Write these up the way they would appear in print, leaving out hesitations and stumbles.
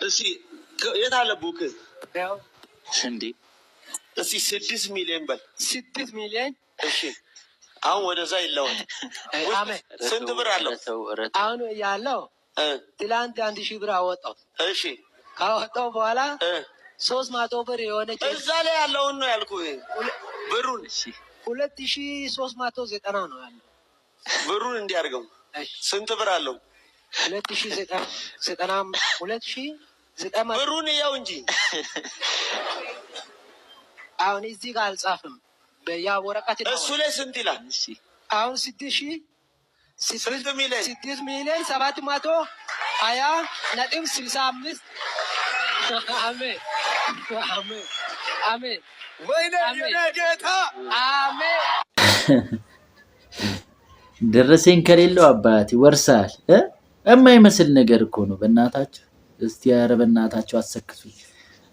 እሺ የት አለ ቡክ? ያው እንዴ እሺ 6 ሚሊዮን በል። 6 ሚሊዮን እሺ አሁን ወደዛ ይለወጥ። አሜን። ስንት ብር አለው አሁን ያለው? ትላንት 1000 ብር አወጣው። እሺ ካወጣው በኋላ 300 ብር የሆነች እዛ ላይ ያለውን ነው ያልኩህ። ብሩን 2390 ነው ያለው። ብሩን እንዲያርገው ስንት ብር አለው? 2090 ብሩን ያው እንጂ አሁን እዚህ ጋር አልጻፍም። በያ ወረቀት ነው። እሱ ላይ ስንት ይላል? አሁን 6000 ስንት ሚሊዮን? 6 ሚሊዮን 720.65 አሜን አሜን አሜን። ወይኔ ጌታ አሜን። ደረሰኝ ከሌለው አባት ይወርሳል። የማይመስል ነገር እኮ ነው። በእናታችሁ እስቲ ኧረ በእናታችሁ አሰክሱኝ።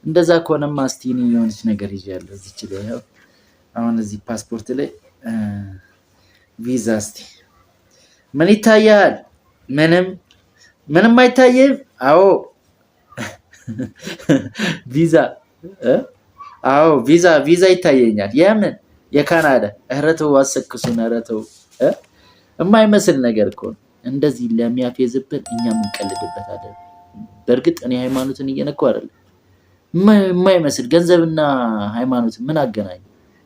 እንደዛ ከሆነማ እስቲ እኔ የሆነች ነገር ይዣለሁ እዚች ላይ ያው አሁን እዚህ ፓስፖርት ላይ ቪዛ እስቲ ምን ይታያል? ምንም አይታየም። አዎ ቪዛ አዎ ቪዛ ይታየኛል። የምን የካናዳ? ኧረ ተው አሰክሱን። ኧረ ተው የማይመስል ነገር እኮ ነው። እንደዚህ ለሚያፌዝብን እኛ እንቀልድበታለን። በእርግጥ እኔ ሃይማኖትን እየነካው አይደለም። የማይመስል ገንዘብና ሃይማኖት ምን አገናኝ?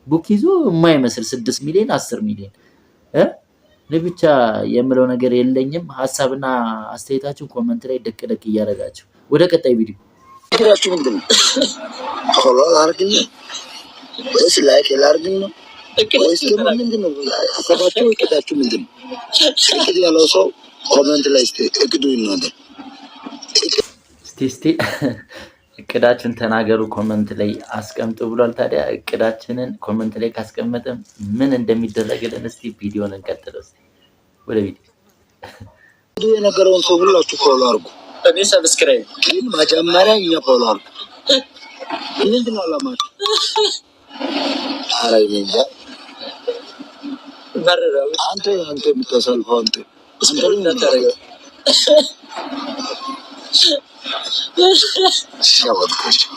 ቡክ ይዞ የማይመስል 6 ሚሊዮን 10 ሚሊዮን ለብቻ የምለው ነገር የለኝም። ሐሳብና አስተያየታችሁን ኮሜንት ላይ ደቅ እያደረጋችሁ ወደ ቀጣይ ቪዲዮ እቅዳችሁ ምንድነው? ፎሎ አድርጉኝ ወይስ ላይክ ላድርጉኝ ነው? ወይስ ደግሞ ምንድነው? ሐሳባችሁ እቅዳችሁ ምንድነው? እቅድ ያለው ሰው ኮሜንት ላይ እቅዱ ይናገር። እስቲ እቅዳችሁን ተናገሩ፣ ኮሜንት ላይ አስቀምጡ ብሏል። ታዲያ እቅዳችንን ኮሜንት ላይ ካስቀመጠን ምን እንደሚደረግልን እስቲ ቪዲዮን እንቀጥለው። እስቲ ወደ ቪዲዮ የነገረውን ሰው ሁላችሁ ፎሎ አድርጉ። እኔ ሰብስክራይብ ግን መጀመሪያ እኛ ፎሎ አድርጉ። ምንድነው አላማችሁ? ኧረ እንጃ አንተ የምታሳልፈው አንተ ሸወድኳቸው።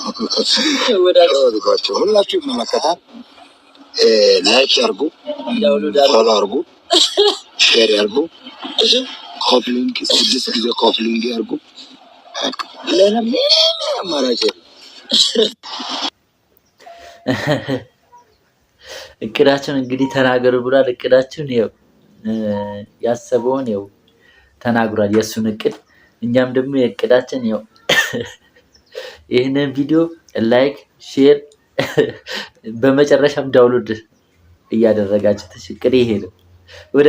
ሁላችሁም መመከታል። ላይክ ያርጉ፣ ፎሎ አርጉ፣ ሼር ያርጉ፣ ኮፕሊንግ 6 ጊዜ ኮፕሊንግ ያርጉ። ሌላ ምንም አማራጭ እቅዳችሁን እንግዲህ ተናገሩ ብሏል። እቅዳችሁን ይኸው ያሰበውን ይኸው ተናግሯል፣ የእሱን እቅድ። እኛም ደግሞ የእቅዳችን ይኸው ይህንን ቪዲዮ ላይክ ሼር በመጨረሻም ዳውንሎድ እያደረጋችሁ እቅድ ይሄ ነው።